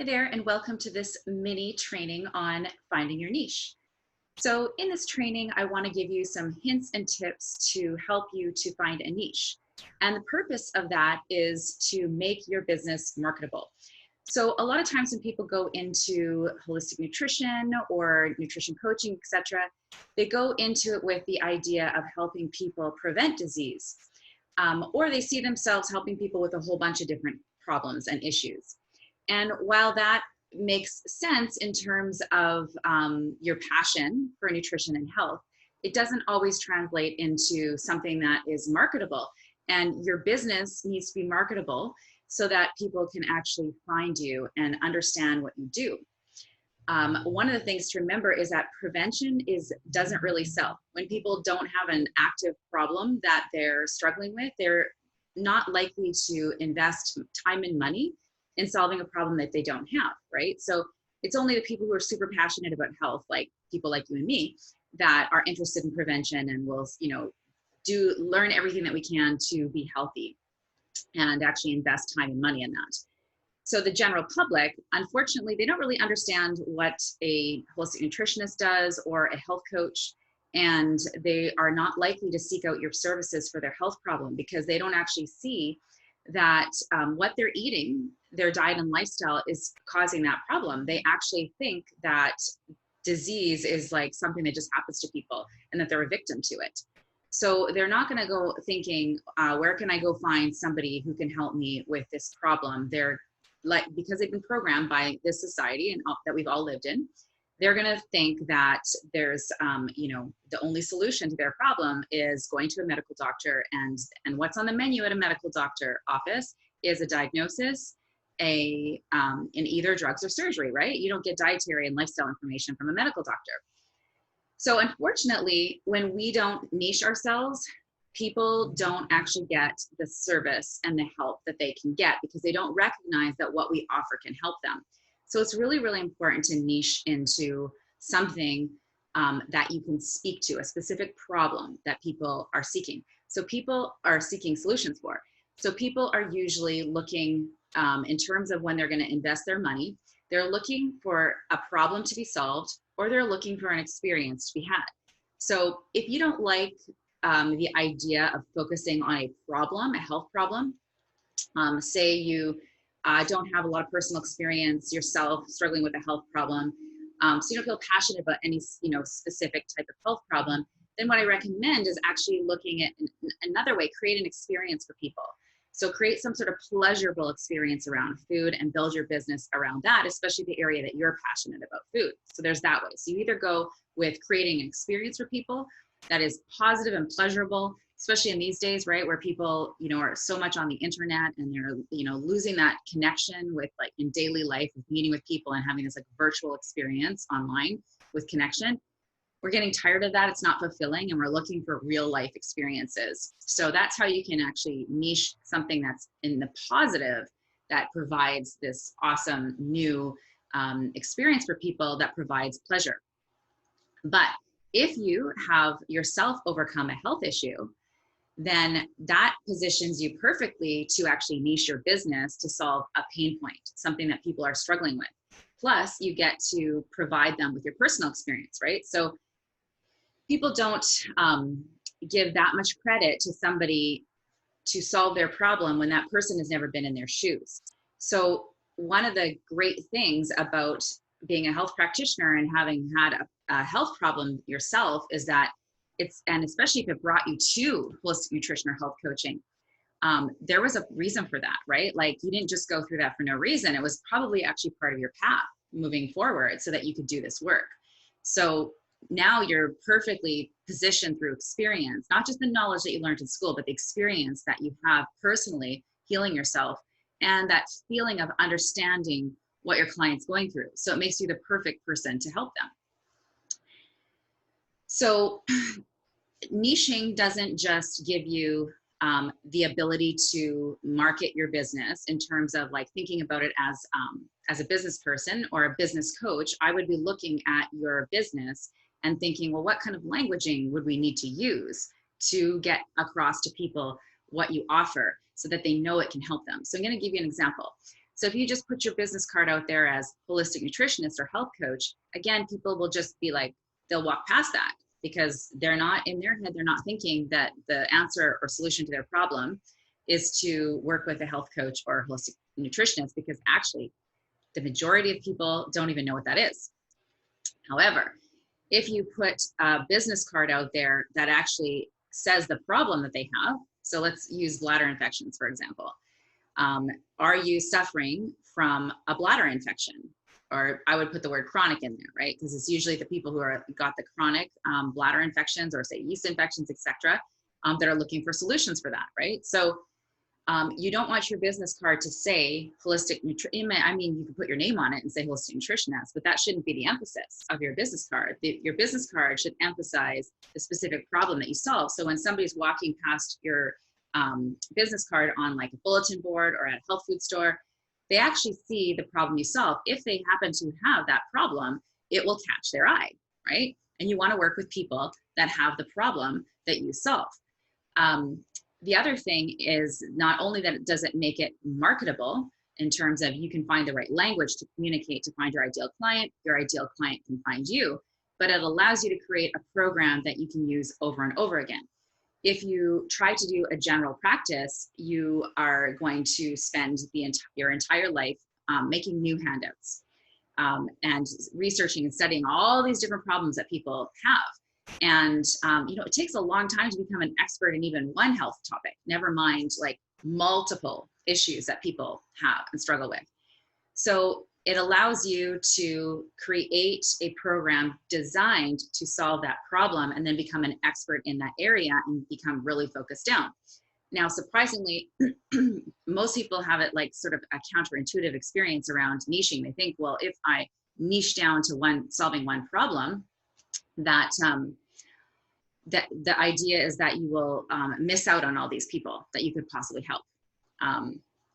Hi there, and welcome to this mini training on finding your niche. So in this training, I want to give you some hints and tips to help you to find a niche. And the purpose of that is to make your business marketable. So a lot of times when people go into holistic nutrition or nutrition coaching, etc., they go into it with the idea of helping people prevent disease, or they see themselves helping people with a whole bunch of different problems and issues. And while that makes sense in terms of your passion for nutrition and health, it doesn't always translate into something that is marketable. And your business needs to be marketable so that people can actually find you and understand what you do. One of the things to remember is that prevention doesn't really sell. When people don't have an active problem that they're struggling with, they're not likely to invest time and money in solving a problem that they don't have, right? So it's only the people who are super passionate about health, like people like you and me, that are interested in prevention and will, learn everything that we can to be healthy and actually invest time and money in that. So the general public, unfortunately, they don't really understand what a holistic nutritionist does or a health coach, and they are not likely to seek out your services for their health problem because they don't actually see that what they're eating, their diet and lifestyle, is causing that problem. They actually think that disease is like something that just happens to people and that they're a victim to it. So they're not going to go thinking, where can I go find somebody who can help me with this problem? They're like, because they've been programmed by this society and that we've all lived in, they're going to think that there's, the only solution to their problem is going to a medical doctor, and what's on the menu at a medical doctor office is a diagnosis, in either drugs or surgery, right? You don't get dietary and lifestyle information from a medical doctor. So unfortunately, when we don't niche ourselves, people don't actually get the service and the help that they can get because they don't recognize that what we offer can help them. So it's really, really important to niche into something that you can speak to, a specific problem that people are seeking. So people are seeking solutions for. So people are usually looking, in terms of when they're going to invest their money, they're looking for a problem to be solved, or they're looking for an experience to be had. So if you don't like the idea of focusing on a problem, a health problem, say you don't have a lot of personal experience yourself struggling with a health problem, so you don't feel passionate about any specific type of health problem, then what I recommend is actually looking at another way, create an experience for people. So create some sort of pleasurable experience around food and build your business around that, especially the area that you're passionate about, food. So there's that way. So you either go with creating an experience for people that is positive and pleasurable, especially in these days, right, where people, are so much on the internet and they're, losing that connection with, like, in daily life, with meeting with people and having this like virtual experience online with connection. We're getting tired of that. It's not fulfilling, and we're looking for real life experiences. So that's how you can actually niche something that's in the positive, that provides this awesome new experience for people that provides pleasure. But if you have yourself overcome a health issue, then that positions you perfectly to actually niche your business to solve a pain point, something that people are struggling with. Plus, you get to provide them with your personal experience, right? So people don't give that much credit to somebody to solve their problem when that person has never been in their shoes. So one of the great things about being a health practitioner and having had a health problem yourself is that and especially if it brought you to holistic nutrition or health coaching, there was a reason for that, right? Like, you didn't just go through that for no reason. It was probably actually part of your path moving forward so that you could do this work. So now you're perfectly positioned through experience, not just the knowledge that you learned in school, but the experience that you have personally healing yourself and that feeling of understanding what your client's going through. So it makes you the perfect person to help them. So niching doesn't just give you the ability to market your business in terms of like thinking about it as a business person or a business coach. I would be looking at your business and thinking, well, what kind of languaging would we need to use to get across to people what you offer so that they know it can help them? So I'm going to give you an example. So if you just put your business card out there as holistic nutritionist or health coach, again, people will just be like, they'll walk past that because they're not in their head, they're not thinking that the answer or solution to their problem is to work with a health coach or a holistic nutritionist, because actually the majority of people don't even know what that is. However, if you put a business card out there that actually says the problem that they have, so let's use bladder infections, for example. Are you suffering from a bladder infection? Or I would put the word chronic in there, right? Because it's usually the people who are got the chronic bladder infections, or say yeast infections, etc., that are looking for solutions for that, right? So you don't want your business card to say holistic nutrition. I mean, you can put your name on it and say holistic nutritionist, but that shouldn't be the emphasis of your business card. Your business card should emphasize the specific problem that you solve. So when somebody's walking past your business card on like a bulletin board or at a health food store, they actually see the problem you solve. If they happen to have that problem, it will catch their eye, right? And you want to work with people that have the problem that you solve. The other thing is not only that it doesn't make it marketable in terms of you can find the right language to communicate to find your ideal client can find you, but it allows you to create a program that you can use over and over again. If you try to do a general practice, you are going to spend your entire life making new handouts and researching and studying all these different problems that people have. And, it takes a long time to become an expert in even one health topic, never mind like multiple issues that people have and struggle with. So it allows you to create a program designed to solve that problem and then become an expert in that area and become really focused down. Now, surprisingly, most people have it like sort of a counterintuitive experience around niching. They think, well, if I niche down to solving one problem, that the idea is that you will miss out on all these people that you could possibly help.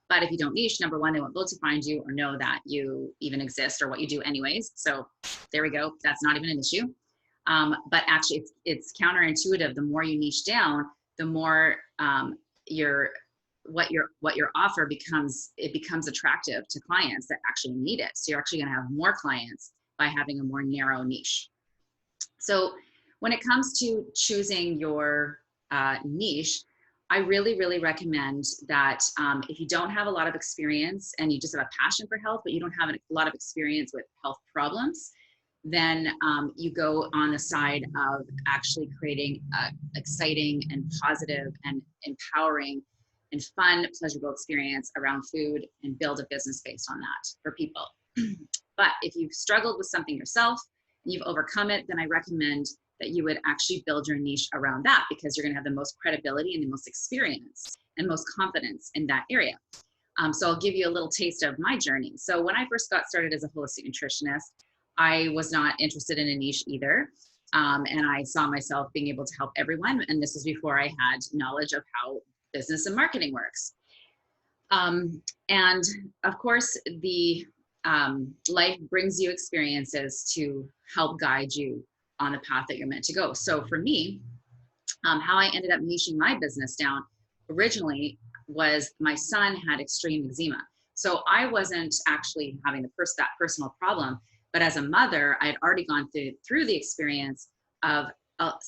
But if you don't niche, number one, they won't be able to find you or know that you even exist or what you do anyways. So there we go. That's not even an issue. But actually, it's counterintuitive. The more you niche down, the more what your offer becomes attractive to clients that actually need it. So you're actually going to have more clients by having a more narrow niche. So when it comes to choosing your niche, I really, really recommend that if you don't have a lot of experience and you just have a passion for health, but you don't have a lot of experience with health problems, then you go on the side of actually creating an exciting and positive and empowering and fun, pleasurable experience around food and build a business based on that for people. But if you've struggled with something yourself and you've overcome it, then I recommend that you would actually build your niche around that, because you're going to have the most credibility and the most experience and most confidence in that area. So I'll give you a little taste of my journey. So when I first got started as a holistic nutritionist, I was not interested in a niche either. And I saw myself being able to help everyone. And this is before I had knowledge of how business and marketing works. And of course, the life brings you experiences to help guide you on the path that you're meant to go. So for me, how I ended up niching my business down originally was my son had extreme eczema. So I wasn't actually having that personal problem, but as a mother, I had already gone through the experience of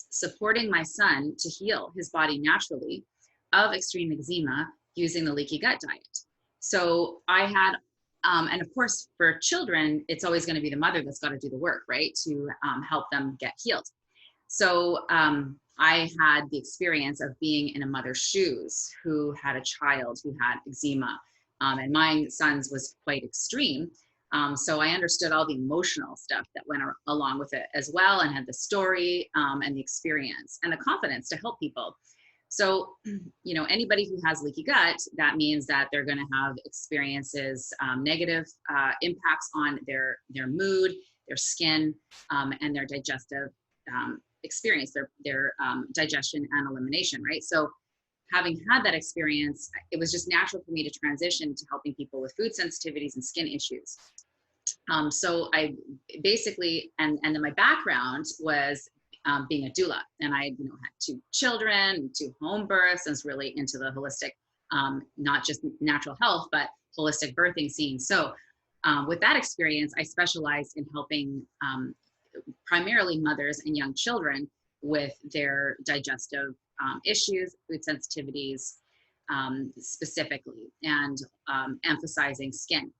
supporting my son to heal his body naturally of extreme eczema using the leaky gut diet. So I had, and of course for children, it's always going to be the mother that's got to do the work, right? To help them get healed. So I had the experience of being in a mother's shoes who had a child who had eczema, and my son's was quite extreme. So I understood all the emotional stuff that went along with it as well, and had the story and the experience and the confidence to help people. So, anybody who has leaky gut, that means that they're going to have experiences, negative impacts on their mood, their skin, and their digestive experience, their digestion and elimination, right? So having had that experience, it was just natural for me to transition to helping people with food sensitivities and skin issues. So I basically, and then my background was being a doula, and I, had 2 children, 2 home births, and was really into the holistic, not just natural health, but holistic birthing scene. So with that experience, I specialized in helping primarily mothers and young children with their digestive issues, food sensitivities specifically, and emphasizing skin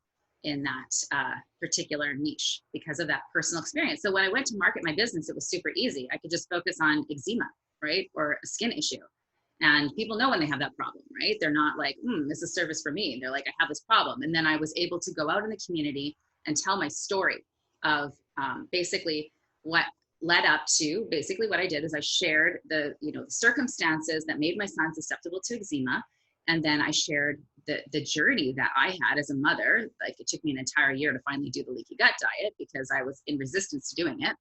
in that particular niche because of that personal experience. So when I went to market my business, it was super easy. I could just focus on eczema, right? Or a skin issue. And people know when they have that problem, right? They're not like, this is service for me. They're like, I have this problem. And then I was able to go out in the community and tell my story of basically what led up to, basically what I did is I shared the circumstances that made my son susceptible to eczema. And then I shared the journey that I had as a mother. Like, it took me an entire year to finally do the leaky gut diet because I was in resistance to doing it.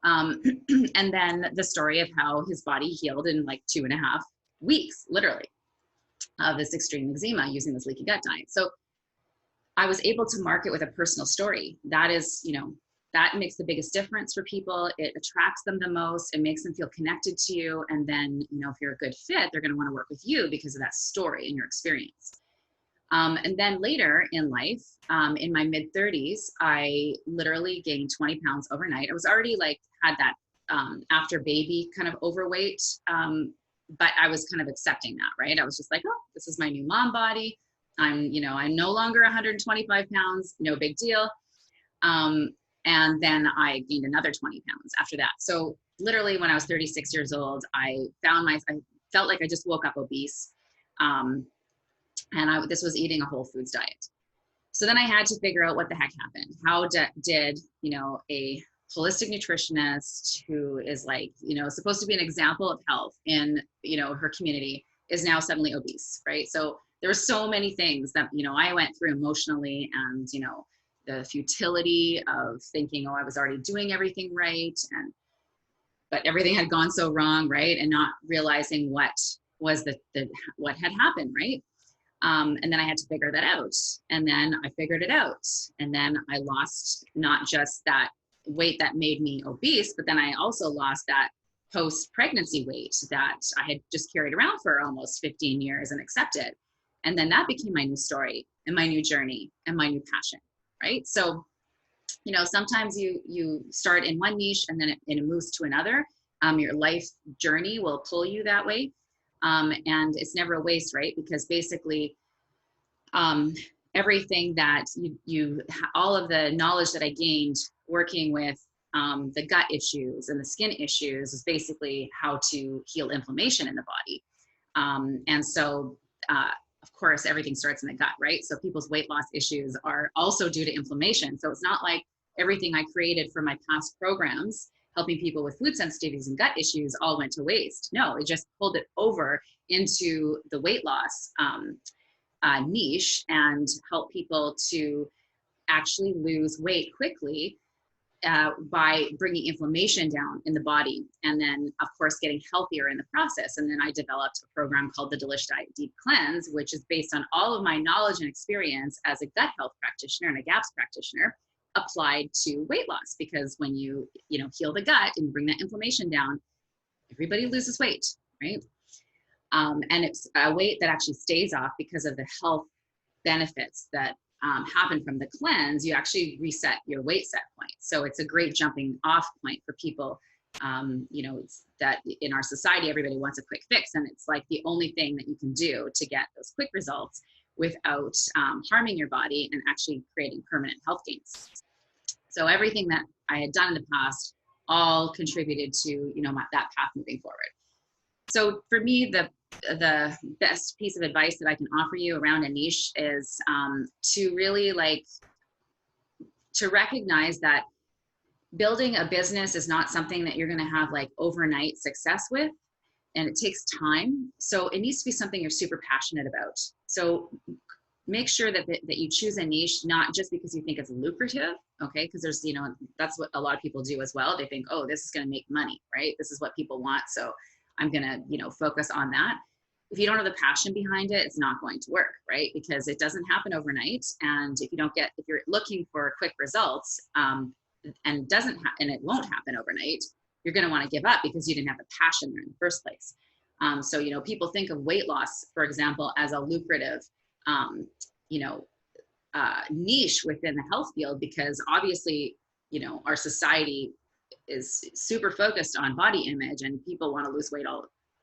And then the story of how his body healed in like 2.5 weeks, literally, of this extreme eczema using this leaky gut diet. So I was able to market with a personal story. That is, that makes the biggest difference for people. It attracts them the most. It makes them feel connected to you. And then, if you're a good fit, they're going to want to work with you because of that story and your experience. And then later in life, in my mid 30s, I literally gained 20 pounds overnight. I was already had that after baby kind of overweight, but I was kind of accepting that, right? I was just like, oh, this is my new mom body. I'm no longer 125 pounds, no big deal. And then I gained another 20 pounds after that. So literally when I was 36 years old, I felt like I just woke up obese. And this was eating a whole foods diet. So then I had to figure out what the heck happened. How did a holistic nutritionist who is supposed to be an example of health in, her community is now suddenly obese, right? So there were so many things that, I went through emotionally, and, the futility of thinking, oh, I was already doing everything right. But everything had gone so wrong, right? And not realizing what was what had happened, right? And then I had to figure that out. And then I figured it out. And then I lost not just that weight that made me obese, but then I also lost that post-pregnancy weight that I had just carried around for almost 15 years and accepted. And then that became my new story and my new journey and my new passion, right? So, sometimes you start in one niche and then it moves to another. Your life journey will pull you that way. And it's never a waste, right? Because basically, everything that all of the knowledge that I gained working with the gut issues and the skin issues is basically how to heal inflammation in the body. And so, of course, everything starts in the gut, right? So people's weight loss issues are also due to inflammation. So it's not like everything I created for my past programs helping people with food sensitivities and gut issues all went to waste. No, it just pulled it over into the weight loss niche and help people to actually lose weight quickly by bringing inflammation down in the body, and then of course getting healthier in the process. And then I developed a program called the Delish Diet Deep Cleanse, which is based on all of my knowledge and experience as a gut health practitioner and a GAPS practitioner applied to weight loss. Because when you heal the gut and bring that inflammation down, everybody loses weight, right? And it's a weight that actually stays off because of the health benefits that happen from the cleanse. You actually reset your weight set point. So it's a great jumping off point for people. It's that in our society, everybody wants a quick fix. And it's like the only thing that you can do to get those quick results without harming your body and actually creating permanent health gains. So everything that I had done in the past all contributed to, that path moving forward. So for me, the best piece of advice that I can offer you around a niche is to really to recognize that building a business is not something that you're going to have overnight success with, and it takes time. So it needs to be something you're super passionate about. So make sure that you choose a niche, not just because you think it's lucrative, okay? Because there's, that's what a lot of people do as well. They think, oh, this is going to make money, right? This is what people want. So I'm going to, focus on that. If you don't have the passion behind it, it's not going to work, right? Because it doesn't happen overnight. And if you're looking for quick results, and it won't happen overnight, you're going to want to give up because you didn't have the passion there in the first place. So, people think of weight loss, for example, as a lucrative, niche within the health field, because obviously, our society is super focused on body image, and people want to lose weight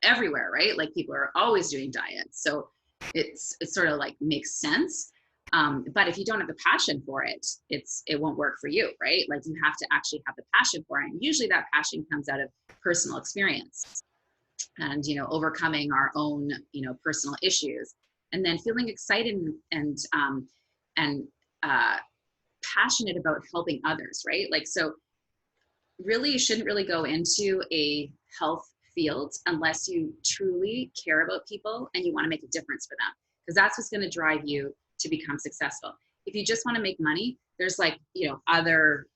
everywhere, right? Like people are always doing diets. So it's sort of like makes sense. But if you don't have the passion for it, it won't work for you, right? Like you have to actually have the passion for it. And usually that passion comes out of personal experience and, overcoming our own, personal issues, and then feeling excited and passionate about helping others, right? Like, so really you shouldn't really go into a health field unless you truly care about people and you want to make a difference for them, because that's what's going to drive you to become successful. If you just want to make money, there's like, other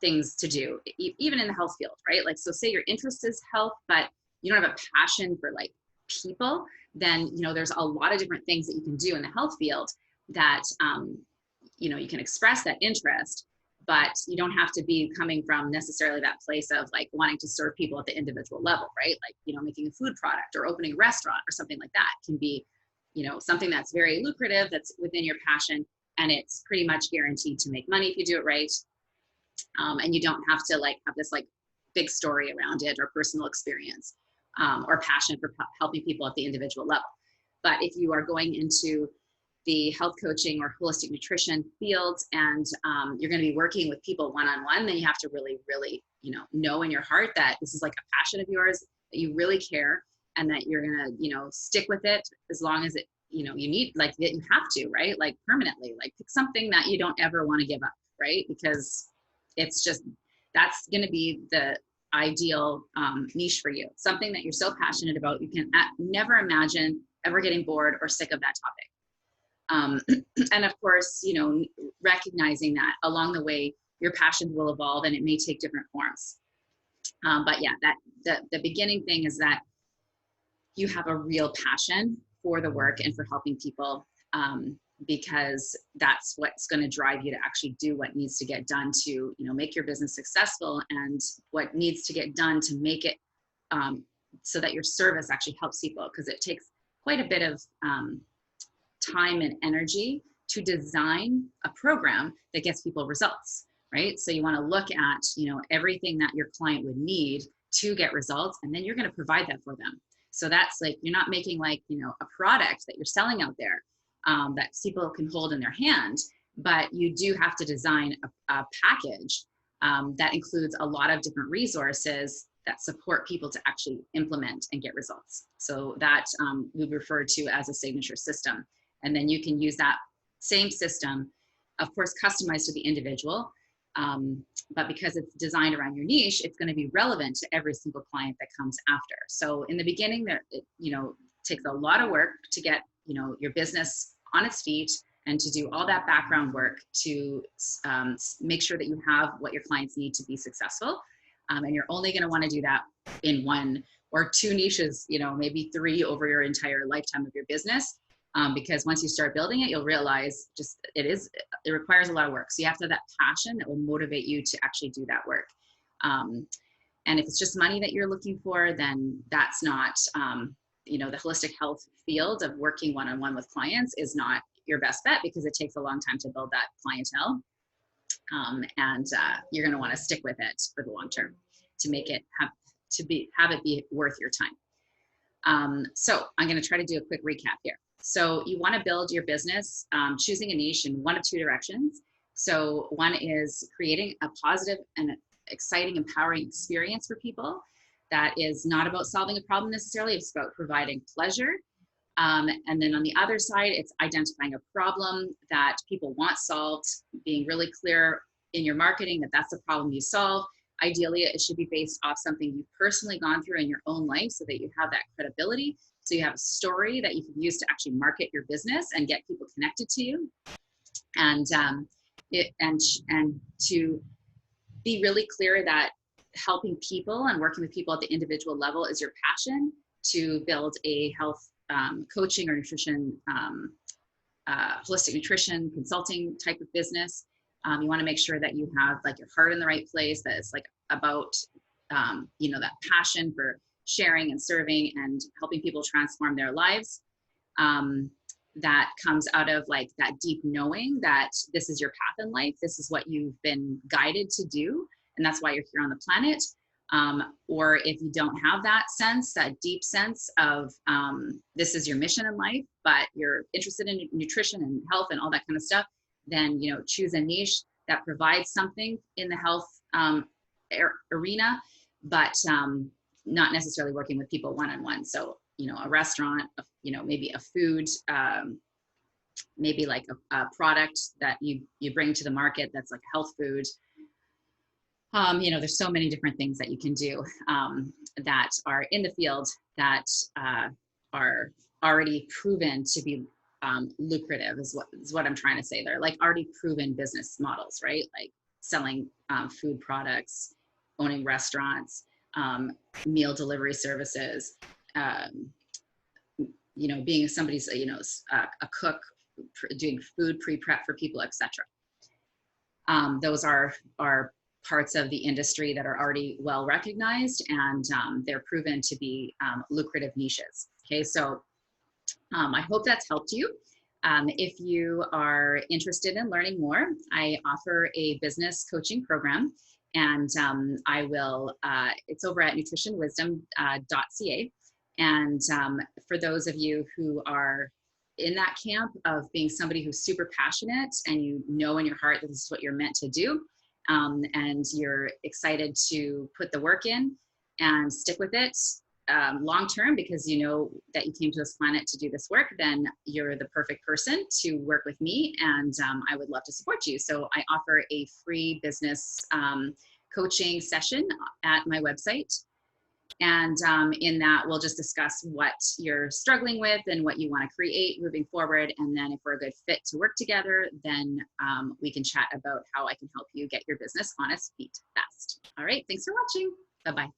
things to do, even in the health field, right? Like, so say your interest is health, but you don't have a passion for like people, then, there's a lot of different things that you can do in the health field that, you can express that interest, but you don't have to be coming from necessarily that place of like wanting to serve people at the individual level, right? Like, making a food product or opening a restaurant or something like that can be, something that's very lucrative, that's within your passion, and it's pretty much guaranteed to make money if you do it right. And you don't have to like have this like big story around it or personal experience, or passion for helping people at the individual level. But if you are going into the health coaching or holistic nutrition fields, and you're going to be working with people one-on-one, then you have to really, really, know in your heart that this is like a passion of yours, that you really care, and that you're going to, stick with it as long as it, you need, like that you have to, right? Like permanently, like pick something that you don't ever want to give up, right? Because it's just, that's going to be the ideal niche for you. Something that you're so passionate about, you can never imagine ever getting bored or sick of that topic. And of course, recognizing that along the way, your passions will evolve and it may take different forms. But yeah, the beginning thing is that you have a real passion for the work and for helping people, because that's what's going to drive you to actually do what needs to get done to, make your business successful, and what needs to get done to make it so that your service actually helps people, because it takes quite a bit of time and energy to design a program that gets people results, right? So you want to look at, everything that your client would need to get results, and then you're going to provide that for them. So that's like, you're not making like, a product that you're selling out there that people can hold in their hand, but you do have to design a package that includes a lot of different resources that support people to actually implement and get results. So that we refer to as a signature system. And then you can use that same system, of course, customized to the individual. But because it's designed around your niche, it's going to be relevant to every single client that comes after. So in the beginning, it takes a lot of work to get your business on its feet, and to do all that background work to make sure that you have what your clients need to be successful. And you're only going to want to do that in one or two niches, maybe three over your entire lifetime of your business. Because once you start building it, you'll realize it requires a lot of work. So you have to have that passion that will motivate you to actually do that work. And if it's just money that you're looking for, then that's not, the holistic health field of working one-on-one with clients is not your best bet, because it takes a long time to build that clientele. And you're going to want to stick with it for the long term to make it have it be worth your time. So I'm going to try to do a quick recap here. So you want to build your business, choosing a niche in one of two directions. So one is creating a positive and exciting, empowering experience for people. That is not about solving a problem necessarily, it's about providing pleasure. And then on the other side, it's identifying a problem that people want solved, being really clear in your marketing that that's the problem you solve. Ideally, it should be based off something you've personally gone through in your own life, so that you have that credibility. So you have a story that you can use to actually market your business and get people connected to you. And to be really clear that helping people and working with people at the individual level is your passion, to build a health coaching or nutrition, holistic nutrition consulting type of business. You want to make sure that you have like your heart in the right place, that it's like about, that passion for sharing and serving and helping people transform their lives. that comes out of like that deep knowing that this is your path in life. This is what you've been guided to do. And that's why you're here on the planet. Or if you don't have that sense, that deep sense of this is your mission in life, but you're interested in nutrition and health and all that kind of stuff, then, you know, choose a niche that provides something in the health arena, but not necessarily working with people one-on-one. So, you know, a restaurant, you know, maybe a food, maybe like a product that you bring to the market that's like a health food. You know, there's so many different things that you can do that are in the field that are already proven to be lucrative is what I'm trying to say there. Like already proven business models, right? Like selling food products, owning restaurants, meal delivery services, you know, being somebody's, you know, a cook, doing food pre-prep for people, etc. Those are parts of the industry that are already well recognized, and they're proven to be lucrative niches. Okay, so I hope that's helped you. If you are interested in learning more, I offer a business coaching program, and I will, it's over at nutritionwisdom.ca. And for those of you who are in that camp of being somebody who's super passionate and you know in your heart that this is what you're meant to do, and you're excited to put the work in and stick with it long term because you know that you came to this planet to do this work, then you're the perfect person to work with me, and I would love to support you. So I offer a free business coaching session at my website. And in that, we'll just discuss what you're struggling with and what you want to create moving forward. And then if we're a good fit to work together, then we can chat about how I can help you get your business on its feet fast. All right. Thanks for watching. Bye-bye.